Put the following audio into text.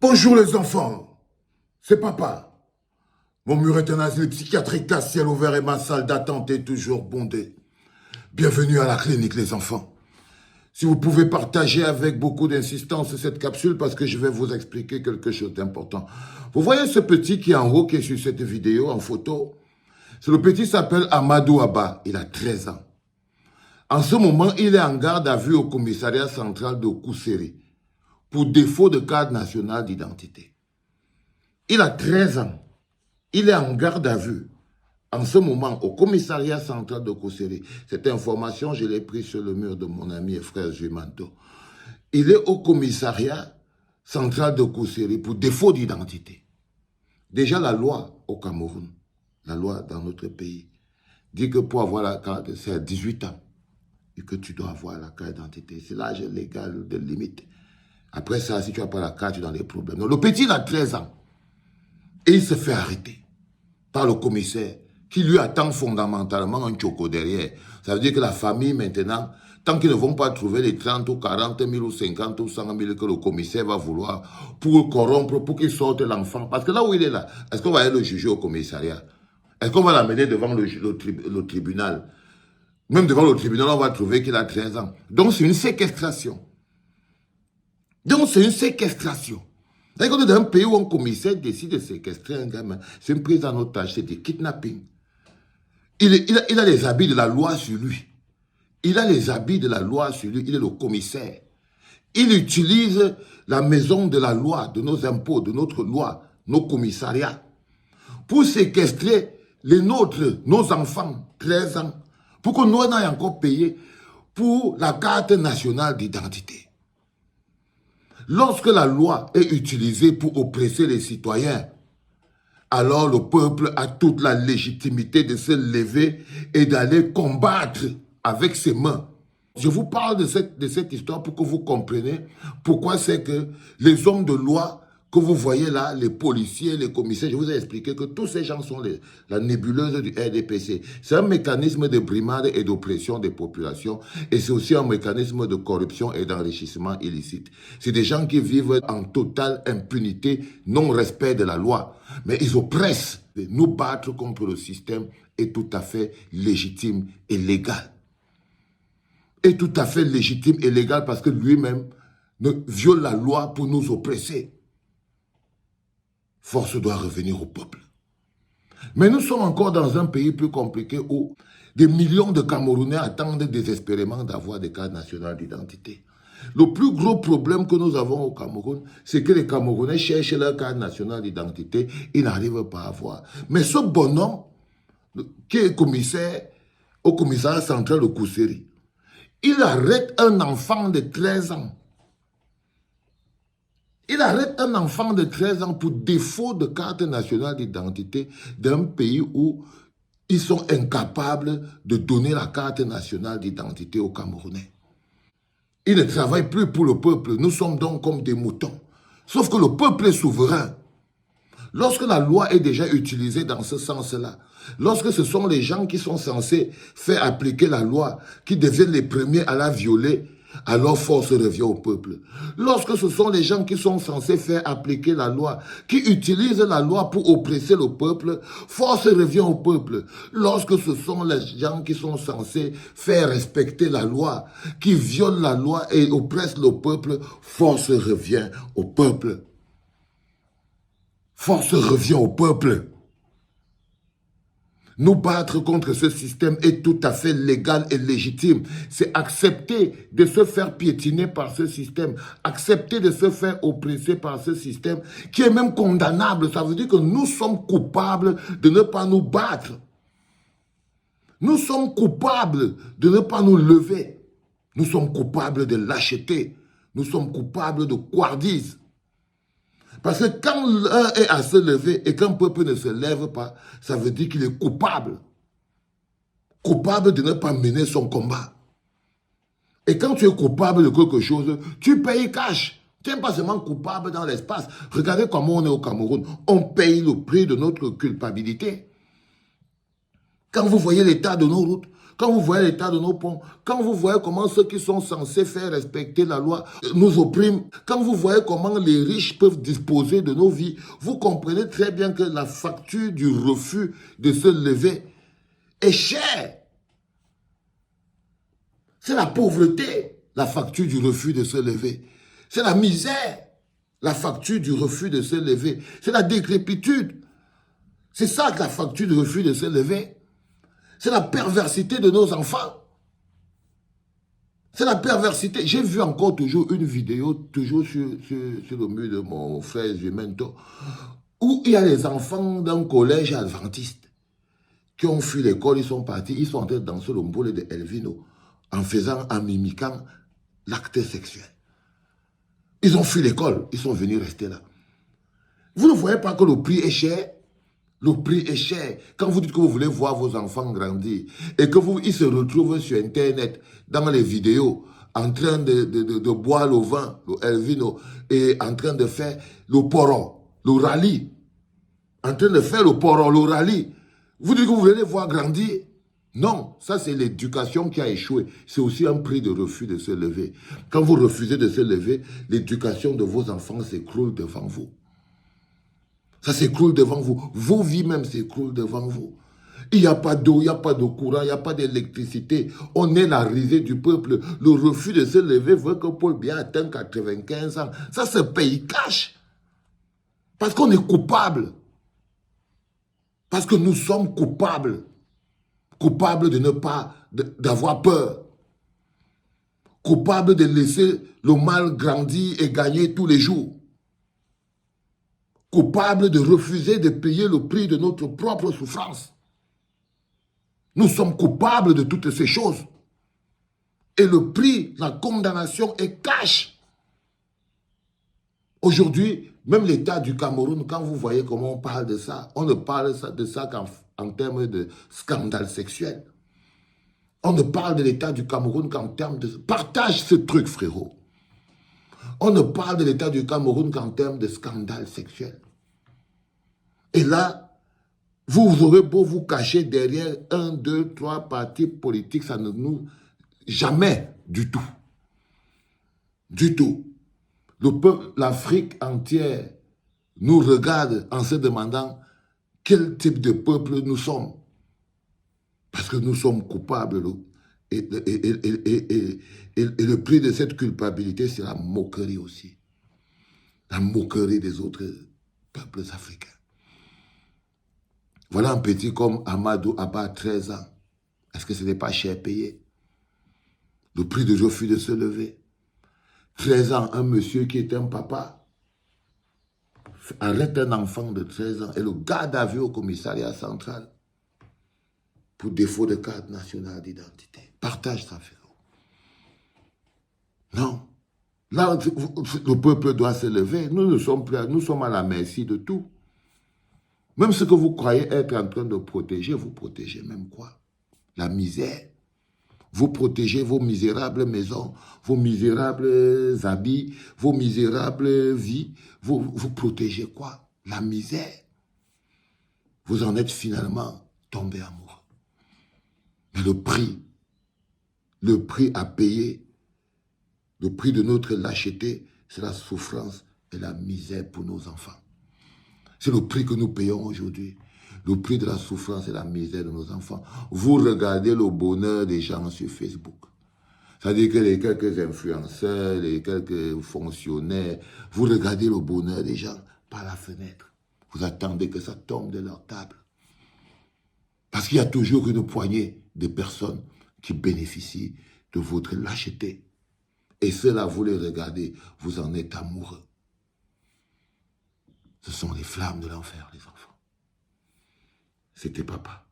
Bonjour les enfants, c'est papa. Mon mur est un asile psychiatrique à ciel ouvert et ma salle d'attente est toujours bondée. Bienvenue à la clinique les enfants. Si vous pouvez partager avec beaucoup d'insistance cette capsule parce que je vais vous expliquer quelque chose d'important. Vous voyez ce petit qui est en haut, qui est sur cette vidéo en photo? Le petit s'appelle Amadou Abba, il a 13 ans. En ce moment, il est en garde à vue au commissariat central de Kousséri pour défaut de carte nationale d'identité. Il a 13 ans. Il est en garde à vue en ce moment au commissariat central de Kousséri. Cette information, je l'ai prise sur le mur de mon ami et frère Jumanto. Il est au commissariat central de Kousséri pour défaut d'identité. Déjà, la loi au Cameroun, la loi dans notre pays, dit que pour avoir la carte, c'est à 18 ans et que tu dois avoir la carte d'identité. C'est l'âge légal de limite. Après ça, si tu n'as pas la carte, tu es dans des problèmes. Donc, le petit, il a 13 ans. Et il se fait arrêter par le commissaire qui lui attend fondamentalement un choco derrière. Ça veut dire que la famille, maintenant, tant qu'ils ne vont pas trouver les 30 ou 40 000 ou 50 ou 100 000 que le commissaire va vouloir pour corrompre, pour qu'il sorte l'enfant. Parce que là où il est là, est-ce qu'on va aller le juger au commissariat? Est-ce qu'on va l'amener devant le tribunal? Même devant le tribunal, on va trouver qu'il a 13 ans. Donc c'est une séquestration. C'est-à-dire qu'on est dans un pays où un commissaire décide de séquestrer un gamin. C'est une prise en otage, c'est du kidnapping. Il a les habits de la loi sur lui. Il a les habits de la loi sur lui. Il est le commissaire. Il utilise la maison de la loi, de nos impôts, de notre loi, nos commissariats, pour séquestrer les nôtres, nos enfants, 13 ans, pour que nous n'ayons encore payé pour la carte nationale d'identité. Lorsque la loi est utilisée pour oppresser les citoyens, alors le peuple a toute la légitimité de se lever et d'aller combattre avec ses mains. Je vous parle de cette histoire pour que vous compreniez pourquoi c'est que les hommes de loi que vous voyez là, les policiers, les commissaires, je vous ai expliqué que tous ces gens sont la nébuleuse du RDPC. C'est un mécanisme de brimade et d'oppression des populations et c'est aussi un mécanisme de corruption et d'enrichissement illicite. C'est des gens qui vivent en totale impunité, non-respect de la loi. Mais ils oppressent. Nous battre contre le système est tout à fait légitime et légal. Est tout à fait légitime et légal parce que lui-même ne viole la loi pour nous oppresser. Force doit revenir au peuple. Mais nous sommes encore dans un pays plus compliqué où des millions de Camerounais attendent désespérément d'avoir des cartes nationales d'identité. Le plus gros problème que nous avons au Cameroun, c'est que les Camerounais cherchent leur carte nationale d'identité, ils n'arrivent pas à avoir. Mais ce bonhomme, qui est commissaire au commissariat central de Kousséri, il arrête un enfant de 13 ans. Il arrête un enfant de 13 ans pour défaut de carte nationale d'identité d'un pays où ils sont incapables de donner la carte nationale d'identité aux Camerounais. Ils ne travaillent plus pour le peuple. Nous sommes donc comme des moutons. Sauf que le peuple est souverain. Lorsque la loi est déjà utilisée dans ce sens-là, lorsque ce sont les gens qui sont censés faire appliquer la loi, qui deviennent les premiers à la violer, alors force revient au peuple. Lorsque ce sont les gens qui sont censés faire appliquer la loi, qui utilisent la loi pour oppresser le peuple, force revient au peuple. Lorsque ce sont les gens qui sont censés faire respecter la loi, qui violent la loi et oppressent le peuple, force revient au peuple. Force revient au peuple. Nous battre contre ce système est tout à fait légal et légitime. C'est accepter de se faire piétiner par ce système, accepter de se faire oppresser par ce système, qui est même condamnable. Ça veut dire que nous sommes coupables de ne pas nous battre. Nous sommes coupables de ne pas nous lever. Nous sommes coupables de lâcheté. Nous sommes coupables de couardise. Parce que quand l'un est à se lever et qu'un peuple ne se lève pas, ça veut dire qu'il est coupable. Coupable de ne pas mener son combat. Et quand tu es coupable de quelque chose, tu payes cash. Tu n'es pas seulement coupable dans l'espace. Regardez comment on est au Cameroun. On paye le prix de notre culpabilité. Quand vous voyez l'état de nos routes, quand vous voyez l'état de nos ponts, quand vous voyez comment ceux qui sont censés faire respecter la loi nous oppriment, quand vous voyez comment les riches peuvent disposer de nos vies, vous comprenez très bien que la facture du refus de se lever est chère. C'est la pauvreté, la facture du refus de se lever. C'est la misère, la facture du refus de se lever. C'est la décrépitude. C'est ça que la facture du refus de se lever. C'est la perversité de nos enfants. C'est la perversité. J'ai vu encore toujours une vidéo, toujours sur le mur de mon frère Jumento, où il y a les enfants d'un collège adventiste qui ont fui l'école, ils sont partis, ils sont en train de danser le mbole de Elvino en mimiquant l'acte sexuel. Ils ont fui l'école, ils sont venus rester là. Vous ne voyez pas que le prix est cher? Le prix est cher. Quand vous dites que vous voulez voir vos enfants grandir et que ils se retrouvent sur Internet, dans les vidéos, en train de boire le vin, le Elvino, et en train de faire le poron, le rallye. En train de faire le poron, le rallye. Vous dites que vous voulez les voir grandir? Non, ça c'est l'éducation qui a échoué. C'est aussi un prix de refus de se lever. Quand vous refusez de se lever, l'éducation de vos enfants s'écroule devant vous. Ça s'écroule devant vous. Vos vies même s'écroulent devant vous. Il n'y a pas d'eau, il n'y a pas de courant, il n'y a pas d'électricité. On est la risée du peuple. Le refus de se lever veut que Paul Biya atteigne 95 ans. Ça se paye cash. Parce qu'on est coupable. Parce que nous sommes coupables. Coupables de ne pas, d'avoir peur. Coupables de laisser le mal grandir et gagner tous les jours. Coupables de refuser de payer le prix de notre propre souffrance. Nous sommes coupables de toutes ces choses. Et le prix, la condamnation est cash. Aujourd'hui, même l'État du Cameroun, quand vous voyez comment on parle de ça, on ne parle de ça qu'en termes de scandale sexuel. On ne parle de l'État du Cameroun qu'en termes de... Partage ce truc, frérot. On ne parle de l'État du Cameroun qu'en termes de scandale sexuel. Et là, vous aurez beau vous cacher derrière 1, 2, 3 partis politiques, ça ne nous... Jamais du tout. Du tout. Le peuple, l'Afrique entière nous regarde en se demandant quel type de peuple nous sommes. Parce que nous sommes coupables. Et le prix de cette culpabilité, c'est la moquerie aussi. La moquerie des autres peuples africains. Voilà un petit comme Amadou Abba, 13 ans. Est-ce que ce n'est pas cher payé? Le prix de refus de se lever. 13 ans, un monsieur qui est un papa arrête un enfant de 13 ans et le garde à vue au commissariat central pour défaut de carte nationale d'identité. Partage ça, frérot. Non. Là, le peuple doit se lever. Nous sommes à la merci de tout. Même ce que vous croyez être en train de protéger, vous protégez même quoi? La misère. Vous protégez vos misérables maisons, vos misérables habits, vos misérables vies. Vous protégez quoi? La misère. Vous en êtes finalement tombé amoureux. Mais le prix à payer, le prix de notre lâcheté, c'est la souffrance et la misère pour nos enfants. C'est le prix que nous payons aujourd'hui. Le prix de la souffrance et la misère de nos enfants. Vous regardez le bonheur des gens sur Facebook. C'est-à-dire que les quelques influenceurs, les quelques fonctionnaires, vous regardez le bonheur des gens par la fenêtre. Vous attendez que ça tombe de leur table. Parce qu'il y a toujours une poignée de personnes qui bénéficient de votre lâcheté. Et ceux-là, vous les regardez, vous en êtes amoureux. Ce sont les flammes de l'enfer, les enfants. C'était papa.